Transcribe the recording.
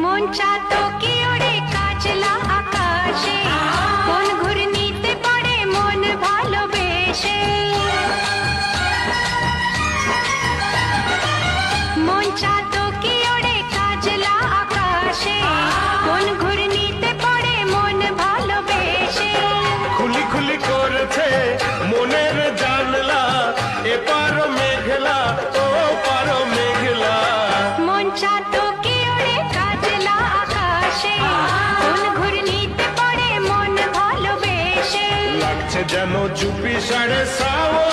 মন চাতো কি ওড়ে কাজলা আকাশে, কোন ঘূর্ণিতে পড়ে মন ভালোবেসে। মন চাতো কি ওড়ে কাজলা আকাশে, কোন ঘূর্ণিতে পড়ে মন ভালোবেসে। খুলি খুলি করেছে মনের জানলা, এপার মেঘলা ও পার মেঘলা। মন চাতো কি ওড়ে কাজলা আকাশে, কোন ঘূর্ণিতে পড়ে মন ভালোবেসে। লাগছে যেন চুপি সাড়ে 7